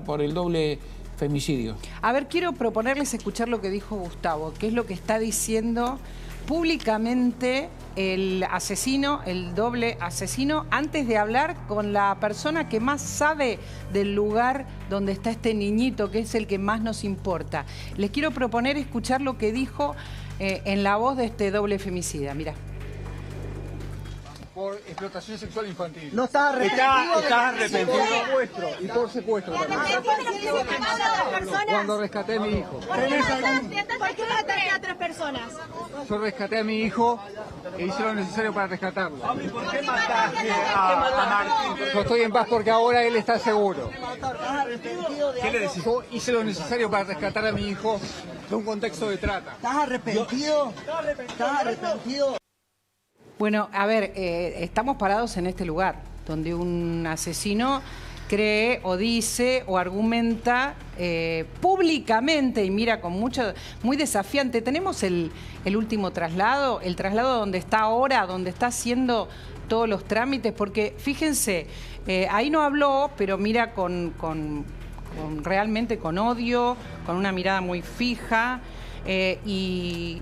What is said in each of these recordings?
por el doble femicidio. A ver, quiero proponerles escuchar lo que dijo Gustavo, que es lo que está diciendo públicamente el asesino, el doble asesino, antes de hablar con la persona que más sabe del lugar donde está este niñito, que es el que más nos importa. Les quiero proponer escuchar lo que dijo en la voz de este doble femicida. Mirá. Por explotación sexual infantil. No está arrepentido. Está arrepentido. Y por secuestro. Cuando rescaté a mi hijo. ¿Por qué mataste a otras personas? Yo rescaté a mi hijo e hice lo necesario para rescatarlo. ¿Por qué mataste a Martín? Yo estoy en paz porque ahora él está seguro. ¿Estás arrepentido de algo? Yo hice lo necesario para rescatar a mi hijo de un contexto de trata. ¿Estás arrepentido? ¿Estás arrepentido? Bueno, a ver, estamos parados en este lugar, donde un asesino cree o dice o argumenta públicamente, y mira, con muy desafiante. Tenemos el último traslado, el traslado donde está ahora, donde está haciendo todos los trámites, porque fíjense, ahí no habló, pero mira realmente con odio, con una mirada muy fija. Y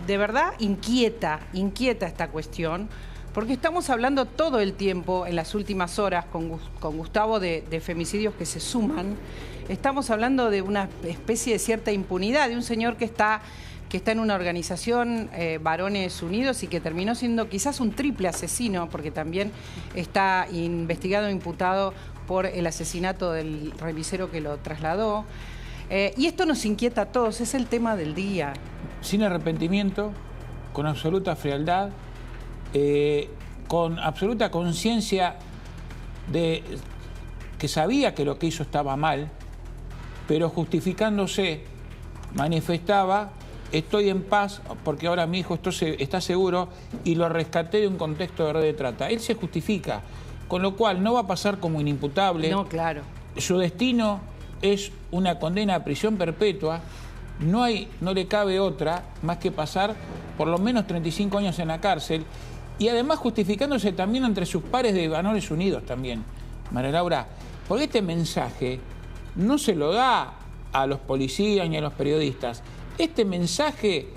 de verdad inquieta esta cuestión, porque estamos hablando todo el tiempo, en las últimas horas, con Gustavo, de femicidios que se suman. Estamos hablando de una especie de cierta impunidad, de un señor que está en una organización, Varones Unidos, y que terminó siendo quizás un triple asesino, porque también está investigado e imputado por el asesinato del remisero que lo trasladó. Y esto nos inquieta a todos, es el tema del día. Sin arrepentimiento, con absoluta frialdad, con absoluta conciencia de que sabía que lo que hizo estaba mal, pero justificándose, manifestaba: estoy en paz porque ahora mi hijo está seguro y lo rescaté de un contexto de red de trata. Él se justifica, con lo cual no va a pasar como inimputable. No, claro. Su destino es una condena a prisión perpetua. No le cabe otra más que pasar por lo menos 35 años en la cárcel, y además justificándose también entre sus pares de Varones Unidos también, María Laura, porque este mensaje no se lo da a los policías ni a los periodistas. Este mensaje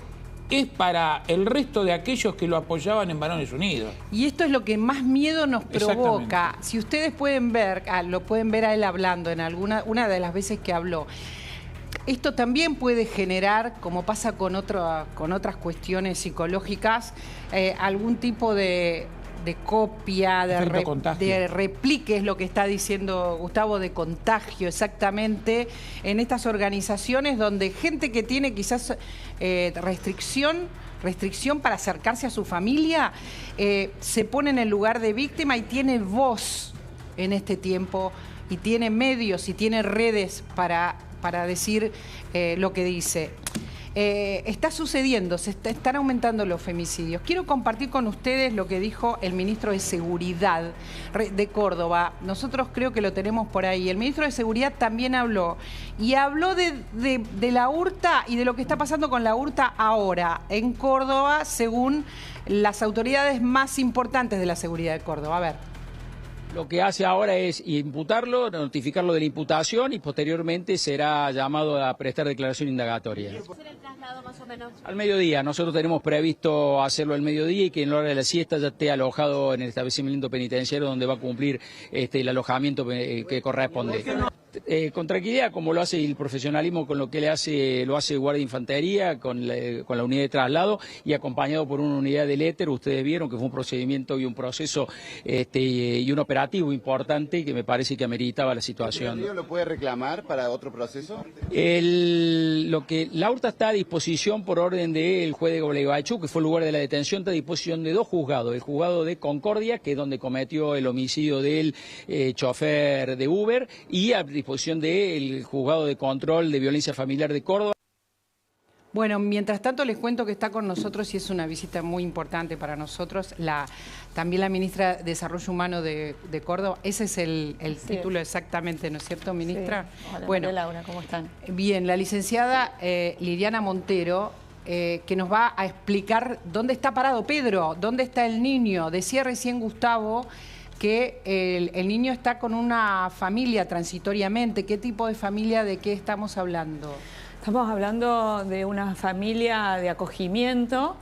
es para el resto de aquellos que lo apoyaban en Varones Unidos. Y esto es lo que más miedo nos provoca. Si ustedes pueden ver, lo pueden ver a él hablando en una de las veces que habló. Esto también puede generar, como pasa con otras cuestiones psicológicas, algún tipo de copia, de replique, es lo que está diciendo Gustavo, de contagio, exactamente, en estas organizaciones donde gente que tiene quizás restricción para acercarse a su familia, se pone en el lugar de víctima y tiene voz en este tiempo, y tiene medios y tiene redes para decir lo que dice. Está sucediendo, están aumentando los femicidios. Quiero compartir con ustedes lo que dijo el ministro de Seguridad de Córdoba. Nosotros creo que lo tenemos por ahí. El ministro de Seguridad también habló. Y habló de la URTA y de lo que está pasando con la URTA ahora en Córdoba, según las autoridades más importantes de la seguridad de Córdoba. A ver. Lo que hace ahora es imputarlo, notificarlo de la imputación, y posteriormente será llamado a prestar declaración indagatoria. ¿Cuál será el traslado más o menos? Al mediodía. Nosotros tenemos previsto hacerlo al mediodía y que en la hora de la siesta ya esté alojado en el establecimiento penitenciario donde va a cumplir el alojamiento que corresponde. Con tranquilidad, como lo hace el profesionalismo, con lo que lo hace Guardia de Infantería, con la unidad de traslado, y acompañado por una unidad del éter. Ustedes vieron que fue un procedimiento y un proceso y un operativo importante que me parece que ameritaba la situación. ¿Lo puede reclamar para otro proceso? La URTA está a disposición por orden del juez de Gualeguaychú, que fue el lugar de la detención, está a disposición de dos juzgados: el juzgado de Concordia, que es donde cometió el homicidio del chofer de Uber, y a disposición del juzgado de control de violencia familiar de Córdoba. Bueno, mientras tanto les cuento que está con nosotros, y es una visita muy importante para nosotros, también la ministra de Desarrollo Humano de Córdoba. Ese es el título exactamente, ¿no es cierto, ministra? Sí. Hola, bueno, María Laura, ¿cómo están? Bien, la licenciada Liliana Montero, que nos va a explicar dónde está parado Pedro, dónde está el niño. Decía recién Gustavo que el niño está con una familia transitoriamente. ¿Qué tipo de familia, de qué estamos hablando? Estamos hablando de una familia de acogimiento.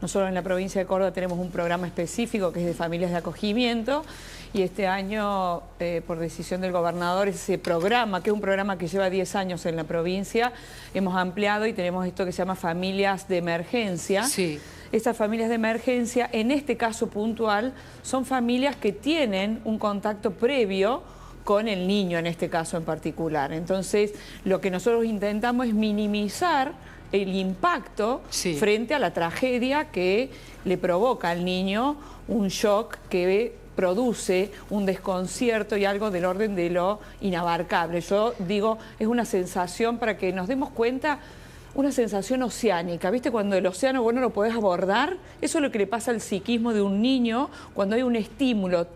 Nosotros en la provincia de Córdoba tenemos un programa específico que es de familias de acogimiento y este año, por decisión del gobernador, ese programa, que es un programa que lleva 10 años en la provincia, hemos ampliado y tenemos esto que se llama familias de emergencia. Sí. Estas familias de emergencia, en este caso puntual, son familias que tienen un contacto previo con el niño en este caso en particular. Entonces, lo que nosotros intentamos es minimizar el impacto frente a la tragedia que le provoca al niño un shock que produce un desconcierto y algo del orden de lo inabarcable. Yo digo, es una sensación para que nos demos cuenta, una sensación oceánica. ¿Viste? Cuando el océano vos no lo podés abordar, eso es lo que le pasa al psiquismo de un niño cuando hay un estímulo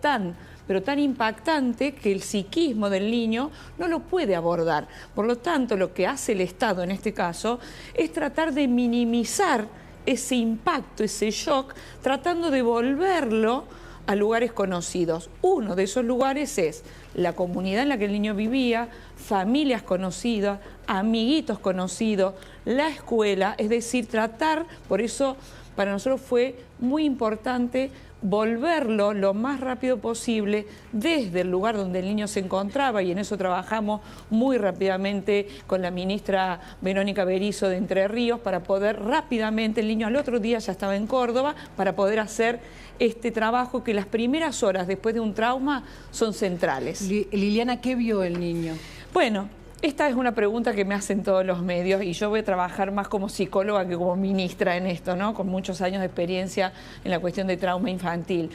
pero tan impactante que el psiquismo del niño no lo puede abordar. Por lo tanto, lo que hace el Estado en este caso es tratar de minimizar ese impacto, ese shock, tratando de volverlo a lugares conocidos. Uno de esos lugares es la comunidad en la que el niño vivía, familias conocidas, amiguitos conocidos, la escuela, es decir, tratar, por eso para nosotros fue muy importante volverlo lo más rápido posible desde el lugar donde el niño se encontraba, y en eso trabajamos muy rápidamente con la ministra Verónica Berizo de Entre Ríos para poder rápidamente, el niño al otro día ya estaba en Córdoba, para poder hacer este trabajo que las primeras horas después de un trauma son centrales. Liliana, ¿qué vio el niño? Bueno, esta es una pregunta que me hacen todos los medios y yo voy a trabajar más como psicóloga que como ministra en esto, ¿no? Con muchos años de experiencia en la cuestión de trauma infantil.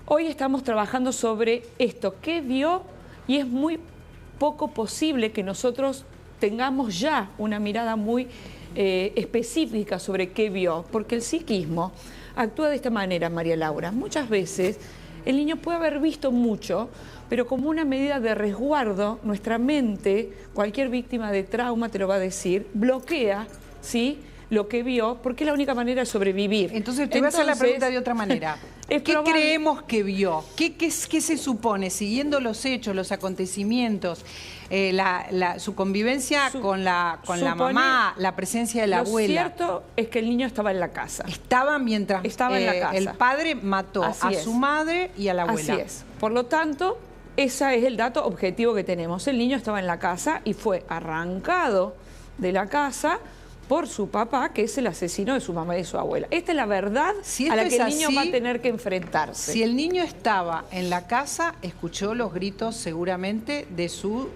Hoy estamos trabajando sobre esto, ¿qué vio? Y es muy poco posible que nosotros tengamos ya una mirada muy específica sobre qué vio, porque el psiquismo actúa de esta manera, María Laura. Muchas veces el niño puede haber visto mucho, pero como una medida de resguardo, nuestra mente, cualquier víctima de trauma te lo va a decir, bloquea, ¿sí?, lo que vio, porque es la única manera de sobrevivir. Entonces te voy a hacer la pregunta de otra manera. ¿Qué creemos que vio? ¿Qué se supone, siguiendo los hechos, los acontecimientos, su convivencia con la mamá, la presencia de la abuela? Lo cierto es que el niño estaba en la casa. Estaba mientras en la casa. El padre mató a su madre y a la abuela. Así es. Por lo tanto, ese es el dato objetivo que tenemos. El niño estaba en la casa y fue arrancado de la casa por su papá, que es el asesino de su mamá y de su abuela. Esta es la verdad a la que el niño va a tener que enfrentarse. Si el niño estaba en la casa, escuchó los gritos seguramente de su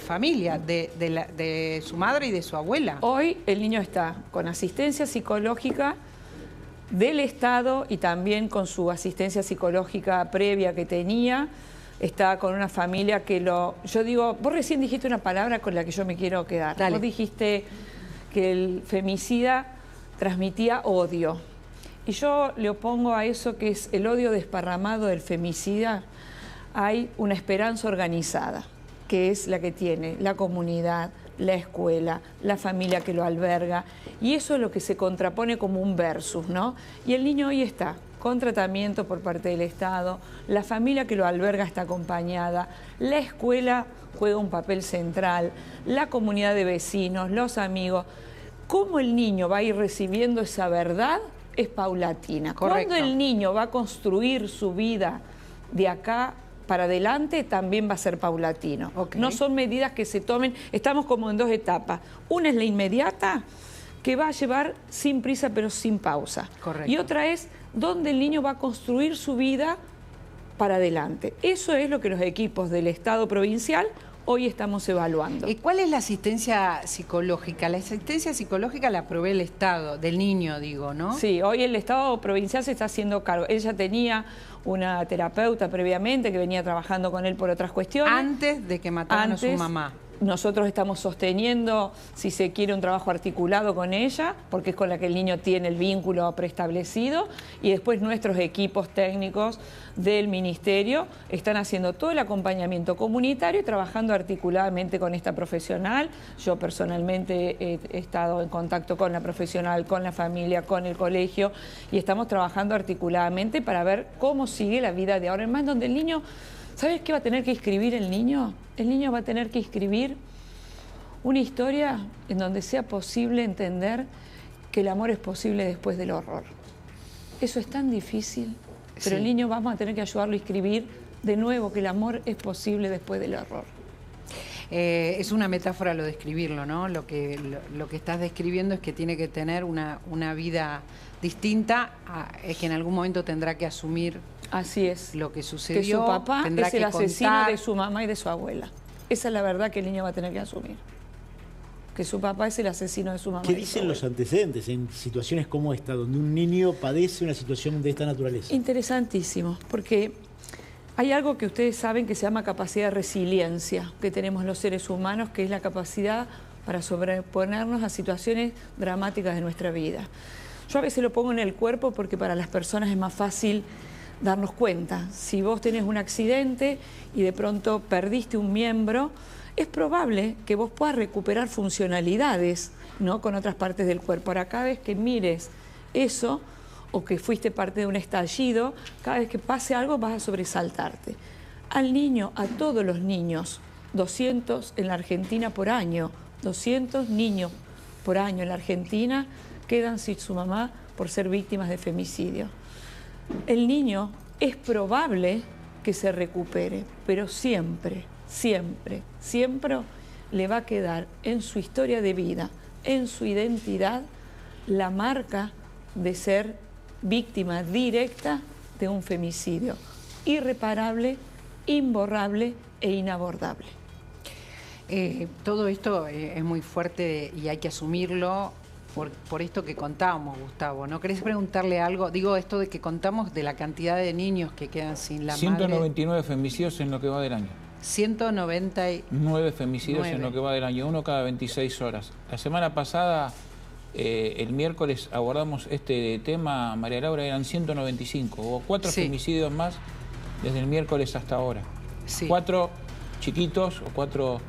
familia, de su madre y de su abuela. Hoy el niño está con asistencia psicológica del Estado y también con su asistencia psicológica previa que tenía. Está con una familia que yo digo, vos recién dijiste una palabra con la que yo me quiero quedar. Dale. Vos dijiste que el femicida transmitía odio. Y yo le opongo a eso, que es el odio desparramado del femicida. Hay una esperanza organizada, que es la que tiene la comunidad, la escuela, la familia que lo alberga, y eso es lo que se contrapone como un versus, ¿no? Y el niño hoy está con tratamiento por parte del Estado, la familia que lo alberga está acompañada, la escuela juega un papel central, la comunidad de vecinos, los amigos. Cómo el niño va a ir recibiendo esa verdad es paulatina. Correcto. Cuando el niño va a construir su vida de acá para adelante, también va a ser paulatino. Okay. No son medidas que se tomen, estamos como en dos etapas. Una es la inmediata, que va a llevar sin prisa pero sin pausa. Correcto. Y otra es donde el niño va a construir su vida para adelante. Eso es lo que los equipos del Estado provincial hoy estamos evaluando. ¿Y cuál es la asistencia psicológica? La asistencia psicológica la provee el Estado, del niño, digo, ¿no? Sí, hoy el Estado provincial se está haciendo cargo. Ella tenía una terapeuta previamente que venía trabajando con él por otras cuestiones. Antes de que mataran a su mamá. Nosotros estamos sosteniendo, si se quiere, un trabajo articulado con ella, porque es con la que el niño tiene el vínculo preestablecido, y después nuestros equipos técnicos del Ministerio están haciendo todo el acompañamiento comunitario y trabajando articuladamente con esta profesional. Yo personalmente he estado en contacto con la profesional, con la familia, con el colegio, y estamos trabajando articuladamente para ver cómo sigue la vida de ahora en más, donde el niño... ¿Sabes qué va a tener que escribir el niño? El niño va a tener que escribir una historia en donde sea posible entender que el amor es posible después del horror. Eso es tan difícil, pero el niño vamos a tener que ayudarlo a escribir de nuevo que el amor es posible después del horror. Es una metáfora lo de escribirlo, ¿no? Lo que estás describiendo es que tiene que tener una vida distinta, es que en algún momento tendrá que asumir. Así es. Lo que sucedió. Que su papá tendrá es el que asesino contar. de su mamá y de su abuela. Esa es la verdad que el niño va a tener que asumir. Que su papá es el asesino de su mamá. ¿Qué dicen los antecedentes en situaciones como esta, donde un niño padece una situación de esta naturaleza? Interesantísimo, porque hay algo que ustedes saben que se llama capacidad de resiliencia, que tenemos los seres humanos, que es la capacidad para sobreponernos a situaciones dramáticas de nuestra vida. Yo a veces lo pongo en el cuerpo porque para las personas es más fácil darnos cuenta. Si vos tenés un accidente y de pronto perdiste un miembro, es probable que vos puedas recuperar funcionalidades, ¿no?, con otras partes del cuerpo. Ahora, cada vez que mires eso, o que fuiste parte de un estallido, cada vez que pase algo vas a sobresaltarte. Al niño, a todos los niños, 200 en la Argentina por año, 200 niños por año en la Argentina quedan sin su mamá por ser víctimas de femicidio. El niño es probable que se recupere, pero siempre, siempre, siempre le va a quedar en su historia de vida, en su identidad, la marca de ser víctima directa de un femicidio, irreparable, imborrable e inabordable. Todo esto es muy fuerte y hay que asumirlo por esto que contábamos, Gustavo, ¿no? ¿Querés preguntarle algo? Digo, esto de que contamos de la cantidad de niños que quedan sin la madre. 199 femicidios en lo que va del año. 199 femicidios en lo que va del año, uno cada 26 horas. La semana pasada, el miércoles, abordamos este tema, María Laura, eran 195. Hubo 4 femicidios más desde el miércoles hasta ahora. 4 chiquitos o 4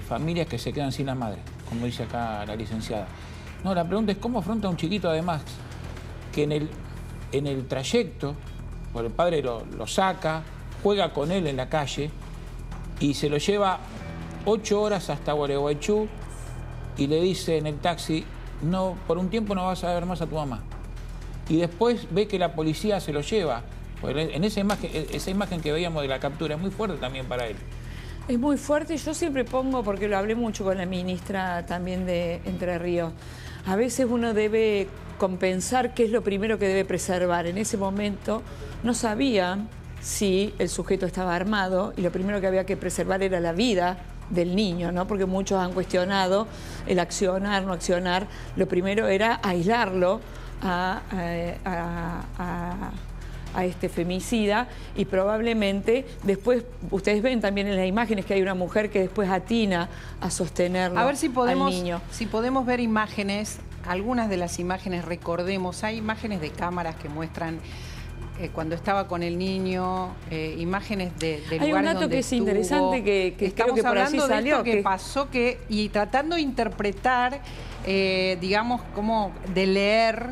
familias que se quedan sin la madre, como dice acá la licenciada. No, la pregunta es cómo afronta un chiquito, además, que en el trayecto, porque el padre lo saca, juega con él en la calle y se lo lleva 8 horas hasta Gualeguaychú y le dice en el taxi, no, por un tiempo no vas a ver más a tu mamá. Y después ve que la policía se lo lleva. En esa imagen que veíamos de la captura es muy fuerte también para él. Es muy fuerte. Yo siempre pongo, porque lo hablé mucho con la ministra también de Entre Ríos, a veces uno debe compensar qué es lo primero que debe preservar. En ese momento no sabían si el sujeto estaba armado y lo primero que había que preservar era la vida del niño, ¿no? Porque muchos han cuestionado el accionar, no accionar. Lo primero era aislarlo a este femicida y probablemente después, ustedes ven también en las imágenes que hay una mujer que después atina a sostenerlo. A ver si podemos, al niño. Si podemos ver imágenes, algunas de las imágenes, recordemos, hay imágenes de cámaras que muestran cuando estaba con el niño, imágenes de lugares donde hay un dato que es interesante que creo que por allí salió. De esto que pasó y tratando de interpretar, digamos, como de leer...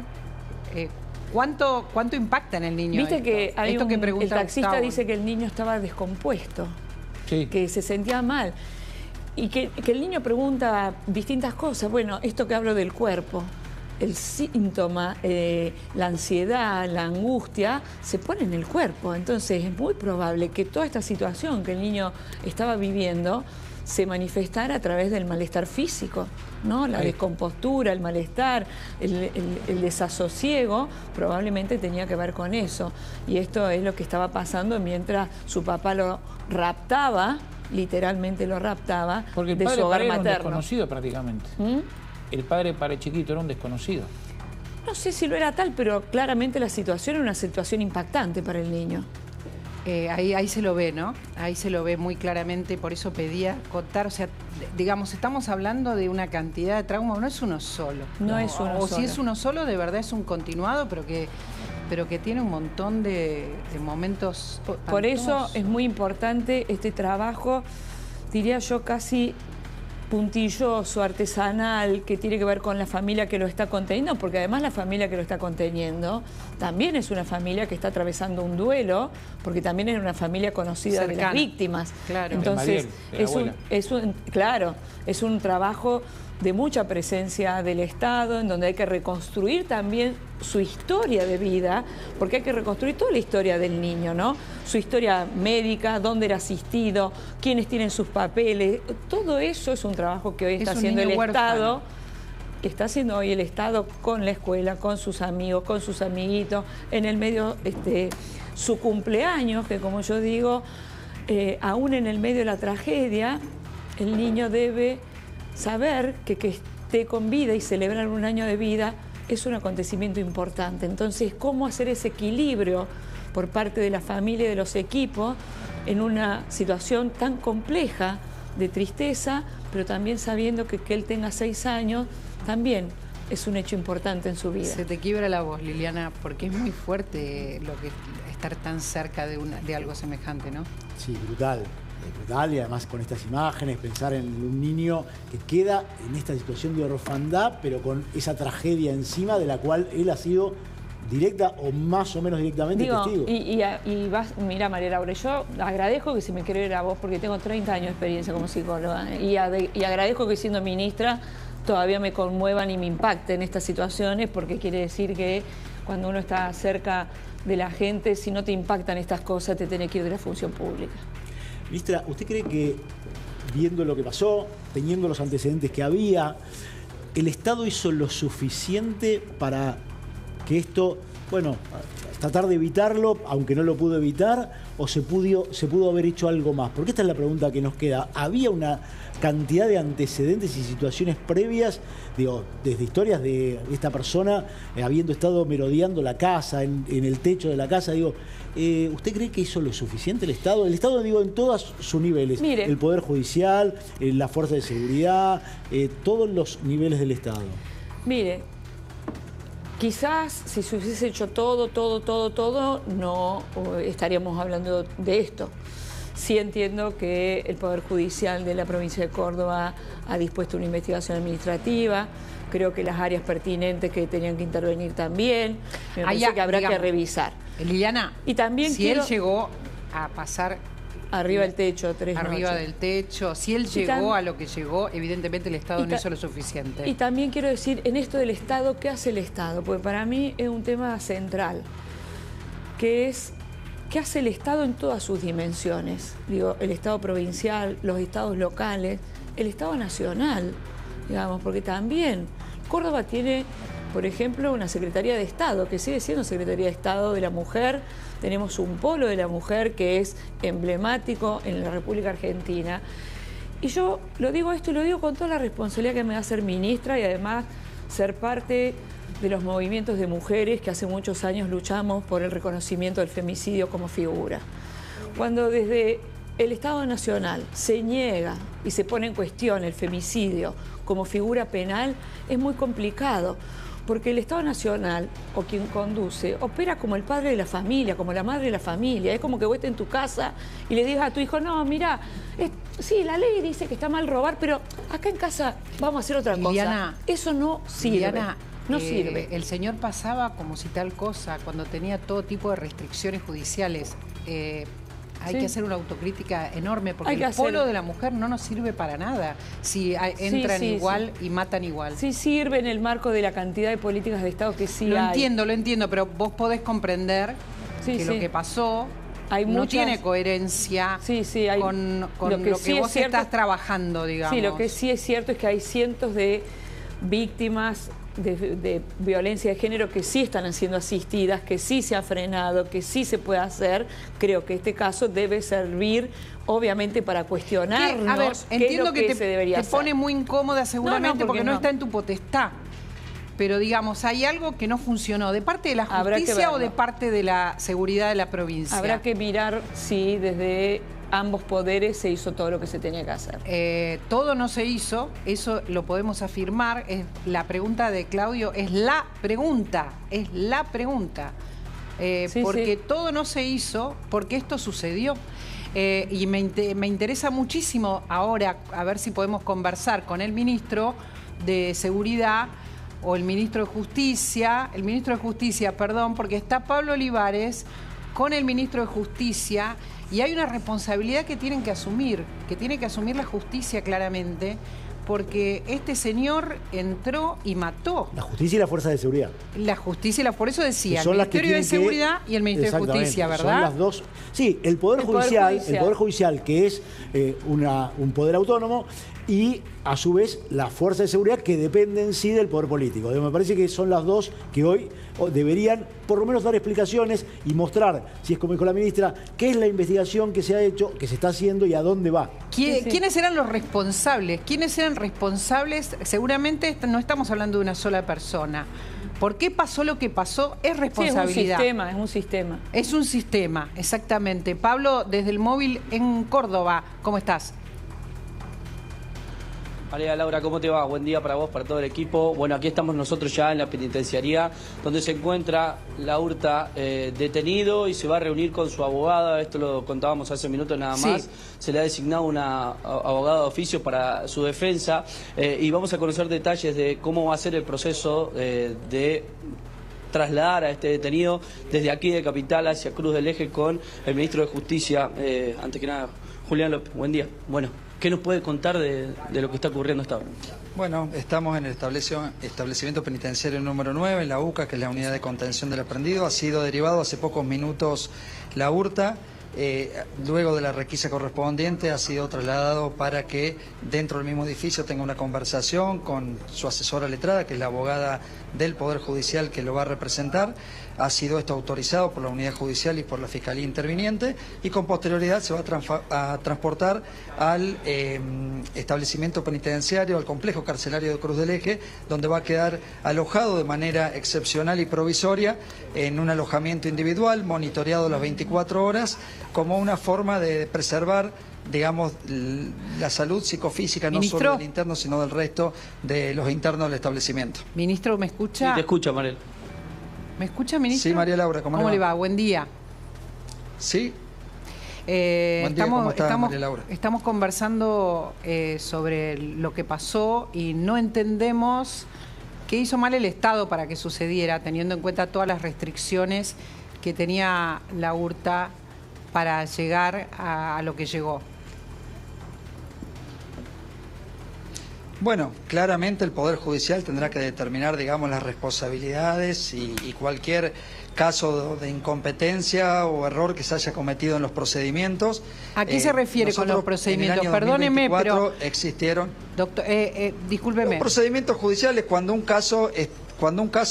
¿Cuánto impacta en el niño? Viste que hay esto que el taxista Gustavo dice que el niño estaba descompuesto, sí, que se sentía mal. Y que el niño pregunta distintas cosas. Bueno, esto que hablo del cuerpo, el síntoma, la ansiedad, la angustia, se pone en el cuerpo. Entonces es muy probable que toda esta situación que el niño estaba viviendo se manifestara a través del malestar físico, ¿no? La descompostura, el malestar, el desasosiego, probablemente tenía que ver con eso. Y esto es lo que estaba pasando mientras su papá lo raptaba, literalmente lo raptaba, porque el de padre su hogar para él era un materno. desconocido prácticamente. El padre para el chiquito era un desconocido. No sé si lo era tal, pero claramente la situación era una situación impactante para el niño. Ahí se lo ve, ¿no? Ahí se lo ve muy claramente, por eso pedía contar, o sea, digamos, estamos hablando de una cantidad de traumas, no es uno solo. No es uno o solo. si es uno solo, de verdad es un continuado, pero que tiene un montón de momentos. Por eso es muy importante este trabajo, diría yo, casi puntilloso, artesanal, que tiene que ver con la familia que lo está conteniendo, porque además la familia que lo está conteniendo también es una familia que está atravesando un duelo, porque también es una familia conocida de las víctimas. Claro. Entonces, es un trabajo de mucha presencia del Estado, en donde hay que reconstruir también su historia de vida, porque hay que reconstruir toda la historia del niño, ¿no? Su historia médica, dónde era asistido, quiénes tienen sus papeles, todo eso es un trabajo que hoy está haciendo el Estado, que está haciendo hoy el Estado con la escuela, con sus amigos, con sus amiguitos, en el medio, su cumpleaños, que como yo digo, aún en el medio de la tragedia, el niño debe saber que esté con vida y celebrar un año de vida es un acontecimiento importante. Entonces, ¿cómo hacer ese equilibrio por parte de la familia y de los equipos en una situación tan compleja de tristeza, pero también sabiendo que él tenga 6 años también es un hecho importante en su vida? Se te quiebra la voz, Liliana, porque es muy fuerte lo que estar tan cerca de algo semejante, ¿no? Sí, brutal. Brutal, y además con estas imágenes, pensar en un niño que queda en esta situación de orfandad, pero con esa tragedia encima de la cual él ha sido directa o más o menos directamente testigo. Mira, María Laura, yo agradezco que se me quiera ir a vos porque tengo 30 años de experiencia como psicóloga y agradezco que siendo ministra todavía me conmuevan y me impacten estas situaciones, porque quiere decir que cuando uno está cerca de la gente, si no te impactan estas cosas, te tenés que ir de la función pública. Ministra, ¿usted cree que, viendo lo que pasó, teniendo los antecedentes que había, el Estado hizo lo suficiente para que esto, bueno, tratar de evitarlo, aunque no lo pudo evitar, o se pudo haber hecho algo más? Porque esta es la pregunta que nos queda. ¿Había una cantidad de antecedentes y situaciones previas, digo, desde historias de esta persona habiendo estado merodeando la casa, en el techo de la casa, digo, ¿usted cree que hizo lo suficiente el Estado? El Estado, digo, en todos sus niveles. Mire, el Poder Judicial, la Fuerza de Seguridad, todos los niveles del Estado. Mire, quizás si se hubiese hecho todo, no estaríamos hablando de esto. Sí entiendo que el Poder Judicial de la provincia de Córdoba ha dispuesto una investigación administrativa. Creo que las áreas pertinentes que tenían que intervenir también. Me parece que habrá que revisar. Liliana, y también si él llegó a pasar arriba del techo, 3 noches. Arriba del techo, si él llegó a lo que llegó, evidentemente el Estado no hizo lo suficiente. Y también quiero decir, en esto del Estado, ¿qué hace el Estado? Porque para mí es un tema central, que es ¿qué hace el Estado en todas sus dimensiones? Digo, el Estado provincial, los estados locales, el Estado nacional, digamos, porque también Córdoba tiene, por ejemplo, una Secretaría de Estado, que sigue siendo Secretaría de Estado de la Mujer. Tenemos un polo de la mujer que es emblemático en la República Argentina. Y yo lo digo esto y lo digo con toda la responsabilidad que me da ser ministra y además ser parte de los movimientos de mujeres que hace muchos años luchamos por el reconocimiento del femicidio como figura. Cuando desde el Estado Nacional se niega y se pone en cuestión el femicidio como figura penal, es muy complicado, porque el Estado Nacional, o quien conduce, opera como el padre de la familia, como la madre de la familia. Es como que vos estés en tu casa y le digas a tu hijo, no, mira, sí, la ley dice que está mal robar, pero acá en casa vamos a hacer otra cosa. Eso no sirve. Liliana, no sirve. El señor pasaba como si tal cosa, cuando tenía todo tipo de restricciones judiciales. Hay que hacer una autocrítica enorme, porque el polo de la mujer no nos sirve para nada si entran igual y matan igual. Sí sirve en el marco de la cantidad de políticas de Estado que sí hay. Lo entiendo, pero vos podés comprender que lo que pasó no tiene coherencia con lo que vos estás trabajando, digamos. Sí, lo que sí es cierto es que hay cientos de víctimas de violencia de género que sí están siendo asistidas, que sí se ha frenado, que sí se puede hacer. Creo que este caso debe servir, obviamente, para cuestionarnos entiendo que se debería hacer. Te pone muy incómoda seguramente porque no está en tu potestad. pero digamos, hay algo que no funcionó, ¿de parte de la justicia o de parte de la seguridad de la provincia? Habrá que mirar si desde ambos poderes se hizo todo lo que se tenía que hacer. Todo no se hizo, eso lo podemos afirmar. La pregunta de Claudio es la pregunta, porque todo no se hizo, porque esto sucedió. Y me interesa muchísimo ahora, a ver si podemos conversar con el ministro de Seguridad o el ministro de Justicia, perdón, porque está Pablo Olivares con el ministro de Justicia y hay una responsabilidad que tienen que asumir, la justicia claramente, porque este señor entró y mató. La justicia y la fuerza de seguridad. La justicia, por eso decía, el Ministerio de Seguridad y el Ministerio de Justicia, ¿verdad? Son las dos. Sí, el Poder Judicial, que es un poder autónomo, y a su vez la fuerza de seguridad, que depende en sí del poder político. Me parece que son las dos que hoy deberían por lo menos dar explicaciones y mostrar, si es como dijo la ministra, qué es la investigación que se ha hecho, que se está haciendo y a dónde va. ¿Quiénes eran los responsables? Seguramente no estamos hablando de una sola persona. ¿Por qué pasó lo que pasó? Es responsabilidad. Sí, es un sistema. Es un sistema, exactamente. Pablo, desde el móvil en Córdoba, ¿cómo estás? María Laura, ¿cómo te va? Buen día para vos, para todo el equipo. Bueno, aquí estamos nosotros ya en la penitenciaría, donde se encuentra Laurta detenido y se va a reunir con su abogada. Esto lo contábamos hace minutos nada más. Sí. Se le ha designado una abogada de oficio para su defensa y vamos a conocer detalles de cómo va a ser el proceso de trasladar a este detenido desde aquí de Capital hacia Cruz del Eje con el ministro de Justicia. Antes que nada, Julián López, buen día. Bueno, ¿qué nos puede contar de lo que está ocurriendo hasta ahora? Bueno, estamos en el establecimiento penitenciario número 9, en la UCA, que es la unidad de contención del aprendido. Ha sido derivado hace pocos minutos la URTA. Luego de la requisa correspondiente ha sido trasladado para que dentro del mismo edificio tenga una conversación con su asesora letrada, que es la abogada del Poder Judicial que lo va a representar. Ha sido esto autorizado por la Unidad Judicial y por la Fiscalía Interviniente y con posterioridad se va a transportar al establecimiento penitenciario, al complejo carcelario de Cruz del Eje, donde va a quedar alojado de manera excepcional y provisoria en un alojamiento individual, monitoreado las 24 horas, como una forma de preservar, digamos, la salud psicofísica, no solo del interno, sino del resto de los internos del establecimiento. Ministro, ¿me escucha? Sí, te escucha, Mariel. ¿Me escucha, ministro? Sí, María Laura, ¿cómo le va? Buen día. Sí. Buen día, ¿cómo está, María Laura? Estamos conversando sobre lo que pasó y no entendemos qué hizo mal el Estado para que sucediera, teniendo en cuenta todas las restricciones que tenía la URTA para llegar a lo que llegó. Bueno, claramente el Poder Judicial tendrá que determinar, digamos, las responsabilidades y cualquier caso de incompetencia o error que se haya cometido en los procedimientos. ¿A qué se refiere con los procedimientos? Perdóneme, pero existieron. Doctor, discúlpeme. Los procedimientos judiciales, cuando un caso,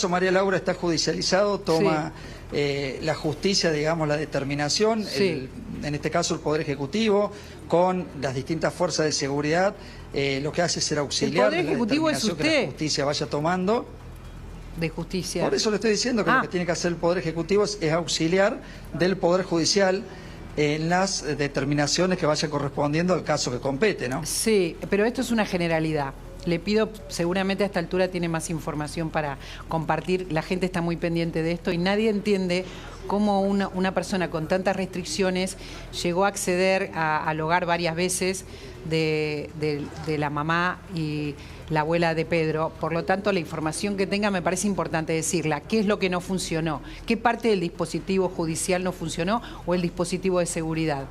María Laura, está judicializado, toma la justicia, digamos, la determinación, en este caso el Poder Ejecutivo, con las distintas fuerzas de seguridad, lo que hace es ser auxiliar. El Poder Ejecutivo es usted. Que la justicia vaya tomando. De justicia. Por eso le estoy diciendo que lo que tiene que hacer el Poder Ejecutivo es auxiliar del Poder Judicial en las determinaciones que vayan correspondiendo al caso que compete, ¿no? Sí, pero esto es una generalidad. Le pido, seguramente a esta altura tiene más información para compartir. La gente está muy pendiente de esto y nadie entiende cómo una persona con tantas restricciones llegó a acceder al hogar varias veces de la mamá y la abuela de Pedro. Por lo tanto, la información que tenga me parece importante decirla. ¿Qué es lo que no funcionó? ¿Qué parte del dispositivo judicial no funcionó o el dispositivo de seguridad?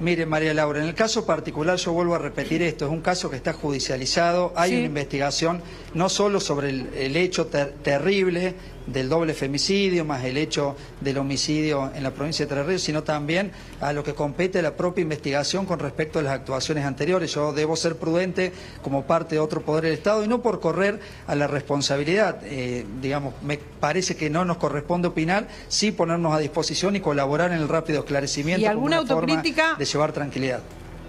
Mire, María Laura, en el caso particular, yo vuelvo a repetir esto, es un caso que está judicializado, hay una investigación no solo sobre el hecho terrible del doble femicidio, más el hecho del homicidio en la provincia de Entre Ríos, sino también a lo que compete la propia investigación con respecto a las actuaciones anteriores. Yo debo ser prudente como parte de otro poder del Estado y no por correr a la responsabilidad. Digamos, me parece que no nos corresponde opinar, sí ponernos a disposición y colaborar en el rápido esclarecimiento. ¿Y alguna autocrítica? De llevar tranquilidad.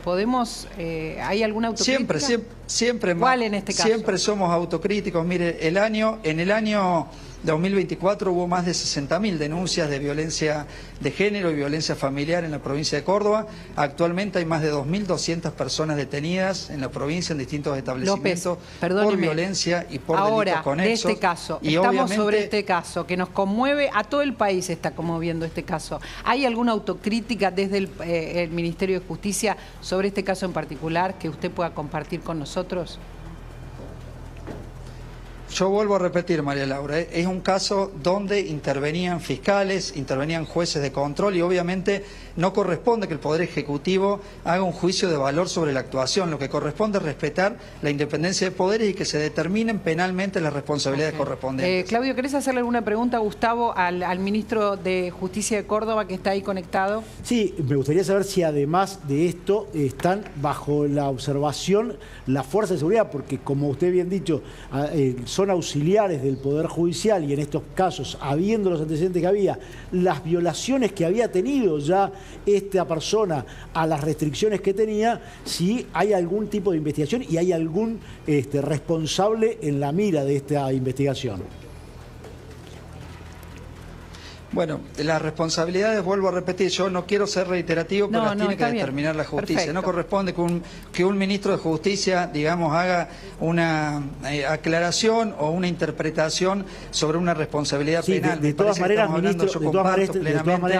¿Podemos, hay alguna autocrítica? Siempre. ¿Cuál en este caso? Siempre somos autocríticos. Mire, en el año 2024 hubo más de 60.000 denuncias de violencia de género y violencia familiar en la provincia de Córdoba. Actualmente hay más de 2.200 personas detenidas en la provincia en distintos establecimientos por violencia y por delitos conexos. Ahora, de este caso, estamos sobre este caso que nos conmueve, a todo el país está conmoviendo este caso. ¿Hay alguna autocrítica desde el Ministerio de Justicia sobre este caso en particular que usted pueda compartir con nosotros? Yo vuelvo a repetir, María Laura, es un caso donde intervenían fiscales, intervenían jueces de control y obviamente no corresponde que el Poder Ejecutivo haga un juicio de valor sobre la actuación. Lo que corresponde es respetar la independencia de poderes y que se determinen penalmente las responsabilidades correspondientes. Claudio, ¿querés hacerle alguna pregunta a Gustavo, al ministro de Justicia de Córdoba que está ahí conectado? Sí, me gustaría saber si además de esto están bajo la observación las fuerzas de seguridad, porque como usted bien dicho, son auxiliares del Poder Judicial y en estos casos, habiendo los antecedentes que había, las violaciones que había tenido ya esta persona a las restricciones que tenía, si hay algún tipo de investigación y hay algún responsable en la mira de esta investigación. Bueno, las responsabilidades, vuelvo a repetir, yo no quiero ser reiterativo, pero las tiene que determinar la justicia. Perfecto. No corresponde que un ministro de Justicia, digamos, haga una aclaración o una interpretación sobre una responsabilidad penal. De todas maneras,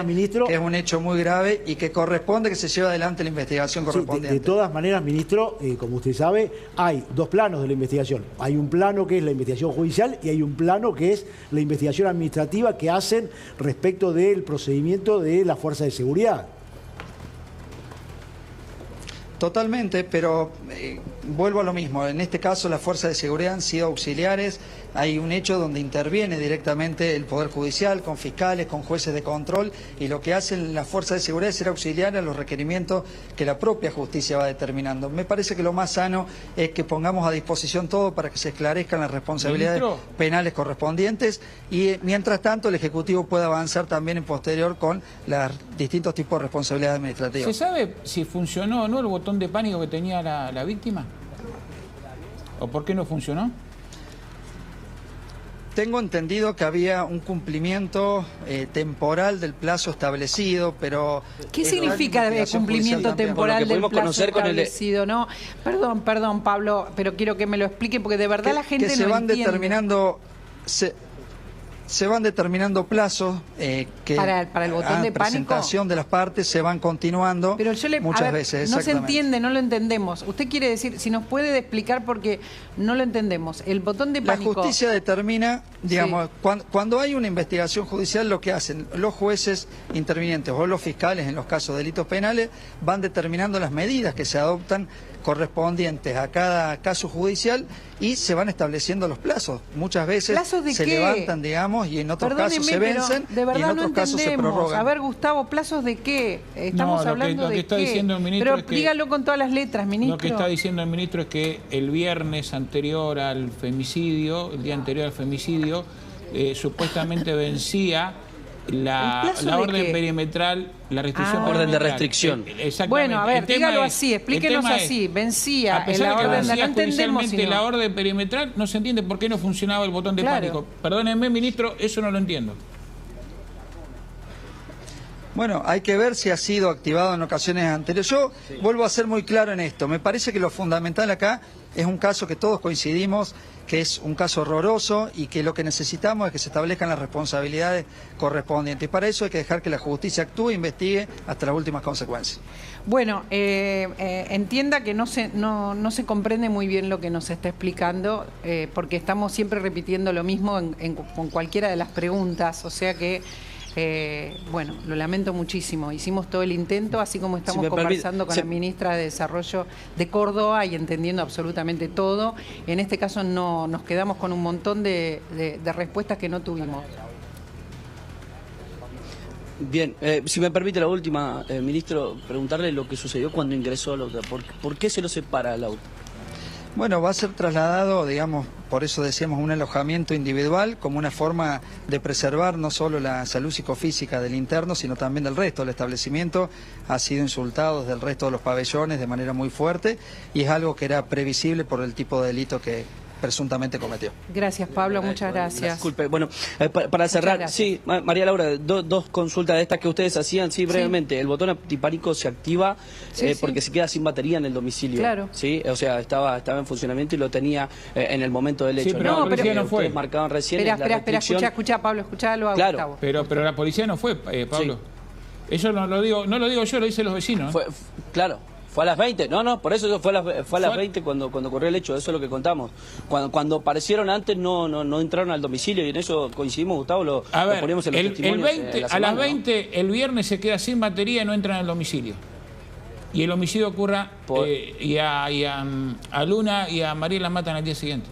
ministro, que es un hecho muy grave y que corresponde que se lleve adelante la investigación correspondiente. De todas maneras, ministro, como usted sabe, hay dos planos de la investigación. Hay un plano que es la investigación judicial y hay un plano que es la investigación administrativa que hacen respecto del procedimiento de la fuerza de seguridad. Totalmente, pero vuelvo a lo mismo. En este caso las fuerzas de seguridad han sido auxiliares. Hay un hecho donde interviene directamente el Poder Judicial con fiscales, con jueces de control, y lo que hacen las fuerzas de seguridad es ser auxiliar a los requerimientos que la propia justicia va determinando. Me parece que lo más sano es que pongamos a disposición todo para que se esclarezcan las responsabilidades penales correspondientes y mientras tanto el Ejecutivo pueda avanzar también en posterior con los distintos tipos de responsabilidades administrativas. ¿Se sabe si funcionó o no el botón de pánico que tenía la víctima? ¿O por qué no funcionó? Tengo entendido que había un cumplimiento temporal del plazo establecido, pero... ¿Qué significa cumplimiento temporal del plazo establecido? No, perdón, Pablo, pero quiero que me lo explique porque de verdad la gente no entiende. Se van determinando plazos que para el botón de presentación de las partes se van continuando muchas veces. No se entiende, no lo entendemos. Usted quiere decir, si nos puede explicar porque no lo entendemos. El botón de pánico... La justicia determina, digamos, cuando hay una investigación judicial, lo que hacen los jueces intervinientes o los fiscales en los casos de delitos penales van determinando las medidas que se adoptan correspondientes a cada caso judicial y se van estableciendo los plazos. Muchas veces se levantan, digamos, y en otros casos se vencen y en otros casos se prorrogan. A ver, Gustavo, ¿plazos de qué? Estamos hablando de qué. Pero dígalo con todas las letras, ministro. Lo que está diciendo el ministro es que el viernes anterior al femicidio, el día anterior al femicidio, supuestamente vencía la orden perimetral, la restricción orden de restricción. Exactamente. Bueno, a ver, dígalo así, explíquenos así. Vencía la orden de... No entendemos. La orden perimetral, no se entiende por qué no funcionaba el botón de pánico. Perdónenme, ministro, eso no lo entiendo. Bueno, hay que ver si ha sido activado en ocasiones anteriores. Yo vuelvo a ser muy claro en esto. Me parece que lo fundamental acá es un caso que todos coincidimos que es un caso horroroso y que lo que necesitamos es que se establezcan las responsabilidades correspondientes. Y para eso hay que dejar que la justicia actúe e investigue hasta las últimas consecuencias. Bueno, entienda que no se comprende muy bien lo que nos está explicando, porque estamos siempre repitiendo lo mismo con cualquiera de las preguntas, o sea que... bueno, lo lamento muchísimo. Hicimos todo el intento, así como estamos conversando con la ministra de Desarrollo de Córdoba y entendiendo absolutamente todo. En este caso no nos quedamos con un montón de respuestas que no tuvimos. Bien, si me permite la última, ministro, preguntarle lo que sucedió cuando ingresó a la UTA. ¿Por qué se lo separa la UTA? Bueno, va a ser trasladado, digamos, por eso decíamos un alojamiento individual como una forma de preservar no solo la salud psicofísica del interno, sino también del resto. El establecimiento ha sido insultado desde el resto de los pabellones de manera muy fuerte y es algo que era previsible por el tipo de delito que presuntamente cometió. Gracias, Pablo, muchas gracias. Disculpe, bueno, para cerrar, sí, María Laura, dos consultas de estas que ustedes hacían, sí, brevemente. El botón antipánico se activa porque se queda sin batería en el domicilio. Claro. Sí, o sea, estaba en funcionamiento y lo tenía en el momento del hecho. Sí, pero la policía no fue. Marcaban recién Espera, escucha, Pablo, escuchalo a Gustavo. Pero la policía no fue, Pablo. Sí. Eso no lo digo yo, lo dicen los vecinos. Claro. Fue a las 20, por eso fue a las 20 cuando ocurrió el hecho, eso es lo que contamos. Cuando aparecieron antes no entraron al domicilio y en eso coincidimos, Gustavo, lo poníamos en los testimonios. A las 20, el viernes se queda sin batería y no entran al domicilio. Y el homicidio ocurra y a Luna y a María la matan al día siguiente.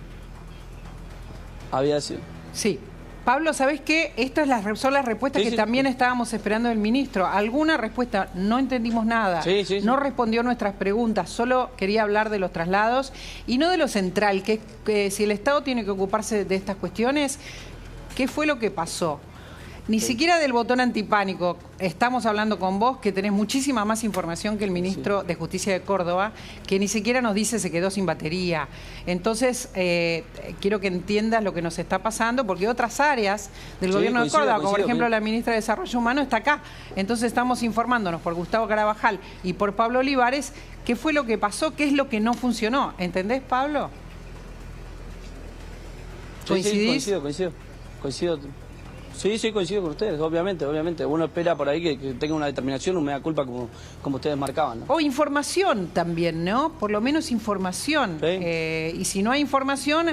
Había sido. Sí. Pablo, ¿sabés qué? Estas son las respuestas que también estábamos esperando del ministro. Alguna respuesta, no entendimos nada. No respondió nuestras preguntas, solo quería hablar de los traslados y no de lo central, que si el Estado tiene que ocuparse de estas cuestiones, ¿qué fue lo que pasó? Ni siquiera del botón antipánico. Estamos hablando con vos, que tenés muchísima más información que el ministro de Justicia de Córdoba, que ni siquiera nos dice se quedó sin batería. Entonces, quiero que entiendas lo que nos está pasando, porque otras áreas del gobierno de Córdoba, como por ejemplo la ministra de Desarrollo Humano, está acá. Entonces estamos informándonos por Gustavo Carabajal y por Pablo Olivares qué fue lo que pasó, qué es lo que no funcionó. ¿Entendés, Pablo? ¿Coincidís? Coincido. Sí, coincido con ustedes, obviamente. Uno espera por ahí que tenga una determinación, un mea culpa como ustedes marcaban, ¿no? O información también, ¿no? Por lo menos información. Y si no hay información,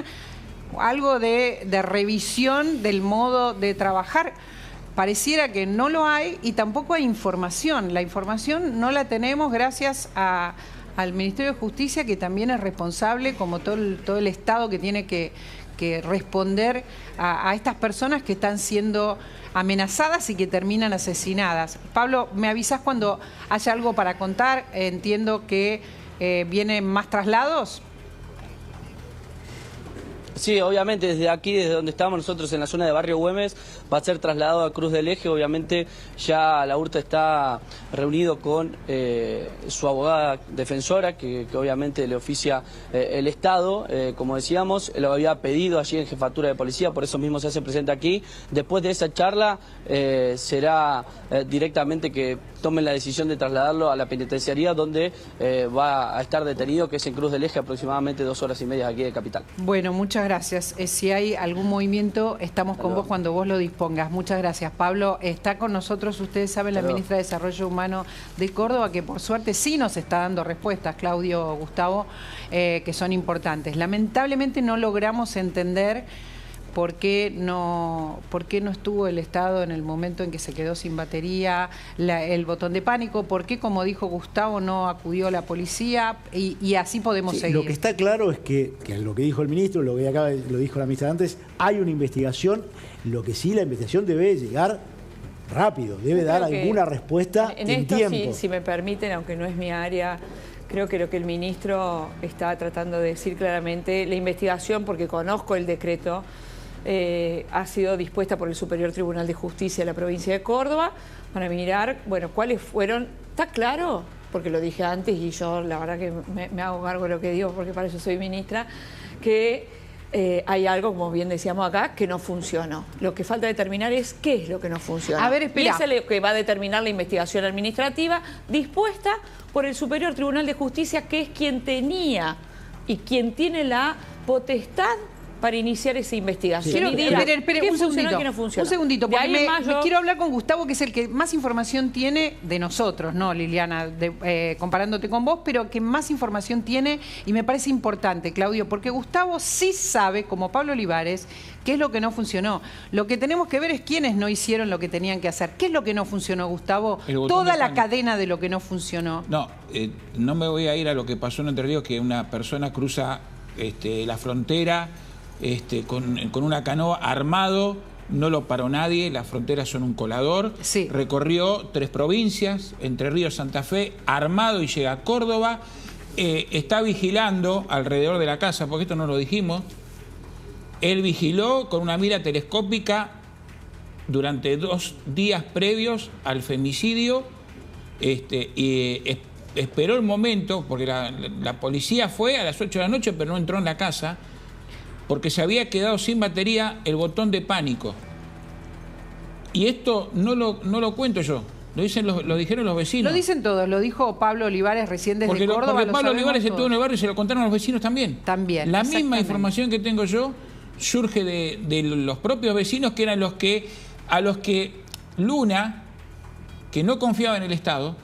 algo de revisión del modo de trabajar. Pareciera que no lo hay y tampoco hay información. La información no la tenemos gracias al Ministerio de Justicia, que también es responsable, como todo el Estado que tiene que responder a estas personas que están siendo amenazadas y que terminan asesinadas. Pablo, ¿me avisás cuando haya algo para contar? Entiendo que vienen más traslados. Sí, obviamente desde aquí, desde donde estamos nosotros en la zona de Barrio Güemes, va a ser trasladado a Cruz del Eje. Obviamente ya la URTA está reunido con su abogada defensora, que obviamente le oficia el Estado. Como decíamos, lo había pedido allí en Jefatura de Policía, por eso mismo se hace presente aquí. Después de esa charla será directamente que tomen la decisión de trasladarlo a la penitenciaría, donde va a estar detenido, que es en Cruz del Eje, aproximadamente 2 horas y media aquí de Capital. Bueno, muchas gracias. Si hay algún movimiento, estamos con vos cuando vos lo dispongas. Muchas gracias, Pablo. Está con nosotros, ustedes saben, la ministra de Desarrollo Humano de Córdoba, que por suerte sí nos está dando respuestas, Claudio, Gustavo, que son importantes. Lamentablemente no logramos entender ¿por qué no estuvo el Estado en el momento en que se quedó sin batería, el botón de pánico? ¿Por qué, como dijo Gustavo, no acudió la policía? Y así podemos seguir. Lo que está claro es que lo que dijo el ministro, lo que acaba lo dijo la ministra antes, hay una investigación. Lo que sí, la investigación debe llegar rápido, debe dar alguna respuesta en tiempo. Sí, si me permiten, aunque no es mi área, creo que lo que el ministro está tratando de decir claramente, la investigación, porque conozco el decreto, ha sido dispuesta por el Superior Tribunal de Justicia de la provincia de Córdoba para mirar, bueno, cuáles fueron. ¿Está claro? Porque lo dije antes y yo la verdad que me hago cargo de lo que digo, porque para eso soy ministra, que hay algo, como bien decíamos acá, que no funcionó. Lo que falta determinar es qué es lo que no funciona. A ver, espera. Y eso es lo que va a determinar la investigación administrativa dispuesta por el Superior Tribunal de Justicia, que es quien tenía y quien tiene la potestad para iniciar esa investigación. Espera, un segundito, porque quiero hablar con Gustavo, que es el que más información tiene de nosotros, no, Liliana, comparándote con vos, pero que más información tiene, y me parece importante, Claudio, porque Gustavo sí sabe, como Pablo Olivares, qué es lo que no funcionó. Lo que tenemos que ver es quiénes no hicieron lo que tenían que hacer. ¿Qué es lo que no funcionó, Gustavo? Toda la cadena de lo que no funcionó. No, no me voy a ir a lo que pasó en Entre Ríos, que una persona cruza la frontera con una canoa armado, no lo paró nadie, las fronteras son un colador, recorrió 3 provincias, Entre Ríos, Santa Fe, armado, y llega a Córdoba, está vigilando alrededor de la casa, porque esto no lo dijimos, Él vigiló con una mira telescópica durante 2 días previos al femicidio, y esperó el momento, porque la policía fue a las 8 de la noche, pero no entró en la casa, porque se había quedado sin batería el botón de pánico. Y esto no lo cuento yo, lo dijeron los vecinos. Lo dicen todos, lo dijo Pablo Olivares recién desde Córdoba. Porque Pablo Olivares estuvo en el barrio y se lo contaron a los vecinos también. También. La misma información que tengo yo surge de los propios vecinos, que eran a los que Luna, que no confiaba en el Estado,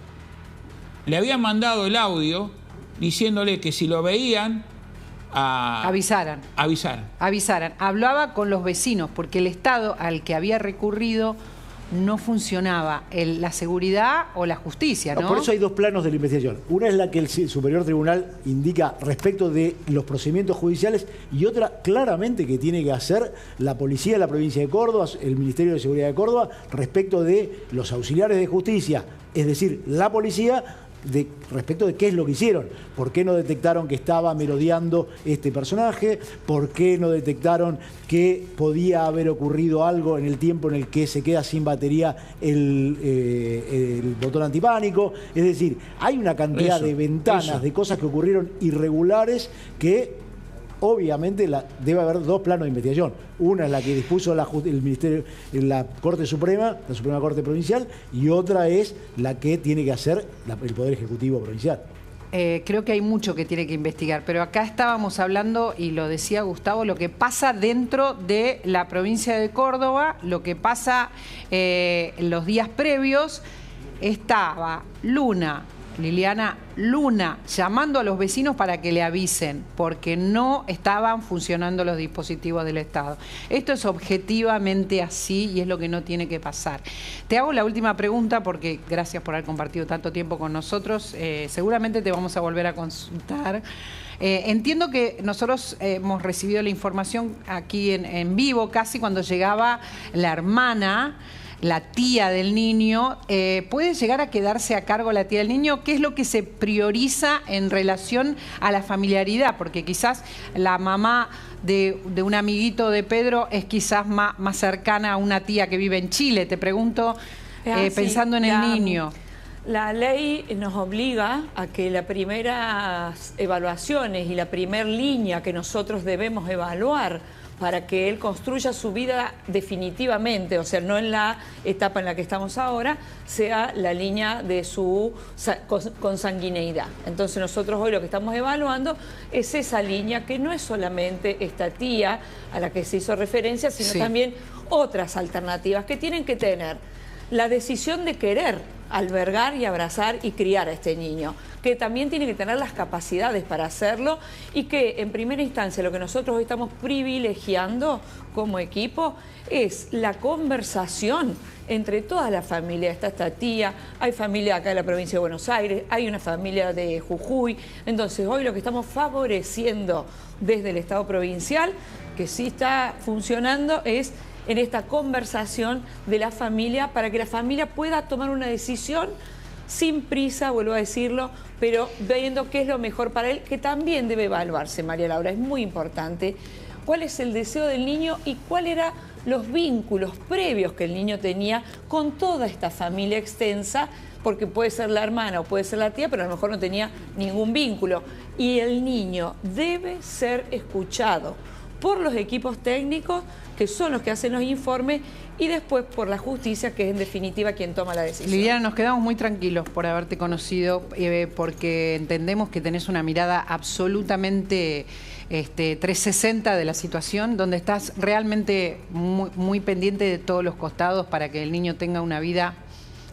le había mandado el audio diciéndole que si lo veían, avisaran. Hablaba con los vecinos, porque el Estado al que había recurrido no funcionaba la seguridad o la justicia, ¿no? Por eso hay 2 planos de la investigación. Una es la que el Superior Tribunal indica respecto de los procedimientos judiciales, y otra claramente que tiene que hacer la policía de la provincia de Córdoba, el Ministerio de Seguridad de Córdoba, respecto de los auxiliares de justicia, es decir, la policía, respecto de qué es lo que hicieron, por qué no detectaron que estaba merodeando este personaje, por qué no detectaron que podía haber ocurrido algo en el tiempo en el que se queda sin batería el botón antipánico. Es decir, hay una cantidad de ventanas, de cosas que ocurrieron irregulares que obviamente debe haber 2 planos de investigación. Una es la que dispuso el Ministerio, la Corte Suprema, la Suprema Corte Provincial, y otra es la que tiene que hacer el Poder Ejecutivo Provincial. Creo que hay mucho que tiene que investigar, pero acá estábamos hablando, y lo decía Gustavo, lo que pasa dentro de la provincia de Córdoba, lo que pasa los días previos. Estaba Liliana Luna llamando a los vecinos para que le avisen, porque no estaban funcionando los dispositivos del Estado. Esto es objetivamente así y es lo que no tiene que pasar. Te hago la última pregunta, porque gracias por haber compartido tanto tiempo con nosotros. Seguramente te vamos a volver a consultar. Entiendo que nosotros hemos recibido la información aquí en vivo, casi cuando llegaba la hermana, la tía del niño. ¿Puede llegar a quedarse a cargo la tía del niño? ¿Qué es lo que se prioriza en relación a la familiaridad? Porque quizás la mamá de un amiguito de Pedro es quizás más cercana a una tía que vive en Chile. Te pregunto, pensando en el niño. La ley nos obliga a que las primeras evaluaciones y la primera línea que nosotros debemos evaluar para que él construya su vida definitivamente, o sea, no en la etapa en la que estamos ahora, sea la línea de su consanguineidad. Entonces nosotros hoy lo que estamos evaluando es esa línea, que no es solamente esta tía a la que se hizo referencia, sino también otras alternativas que tienen que tener la decisión de querer albergar y abrazar y criar a este niño, que también tiene que tener las capacidades para hacerlo, y que en primera instancia lo que nosotros hoy estamos privilegiando como equipo es la conversación entre toda la familia. Está esta tía, hay familia acá de la provincia de Buenos Aires, hay una familia de Jujuy. Entonces hoy lo que estamos favoreciendo desde el Estado provincial, que sí está funcionando, es en esta conversación de la familia, para que la familia pueda tomar una decisión sin prisa, vuelvo a decirlo, pero viendo qué es lo mejor para él, que también debe evaluarse, María Laura. Es muy importante cuál es el deseo del niño y cuáles eran los vínculos previos que el niño tenía con toda esta familia extensa, porque puede ser la hermana o puede ser la tía, pero a lo mejor no tenía ningún vínculo. Y el niño debe ser escuchado por los equipos técnicos, que son los que hacen los informes, y después por la justicia, que es en definitiva quien toma la decisión. Liliana, nos quedamos muy tranquilos por haberte conocido, porque entendemos que tenés una mirada absolutamente 360 de la situación, donde estás realmente muy pendiente de todos los costados para que el niño tenga una vida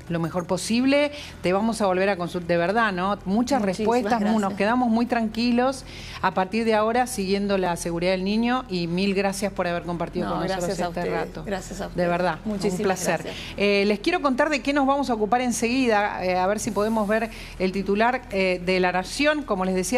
lo mejor posible. Te vamos a volver a consultar, de verdad, ¿no? Muchas respuestas, nos quedamos muy tranquilos a partir de ahora, siguiendo la seguridad del niño, y mil gracias por haber compartido con nosotros este rato. Gracias a ustedes. De verdad, muchísimas un placer. Les quiero contar de qué nos vamos a ocupar enseguida, a ver si podemos ver el titular de La Nación, como les decía.